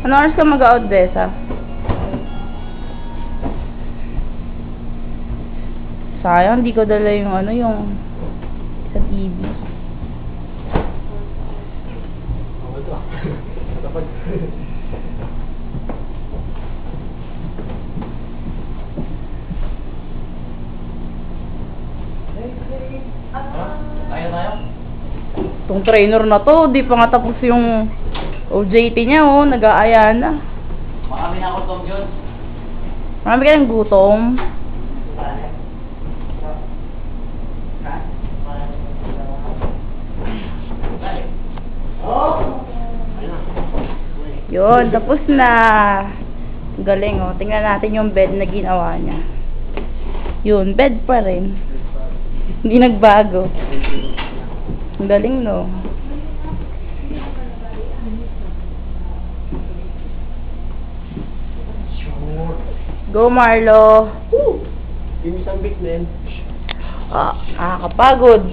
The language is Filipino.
Ano oras ka mag-out, Besa? Sayang, di ko dala yung ano, yung sa TV. Tayo. Itong trainer na to, di pa nga tapos yung OJT niya, oh, nag-aaya na. Marami na ako, Tom John. Marami ka ng gutom. Yun, tapos na. Galing, oh. Tingnan natin yung bed na ginawa niya. Yun, bed pa rin. Hindi nagbago. Ang galing, no? Go, Marlo! Give me some big man. Ah, nakakapagod.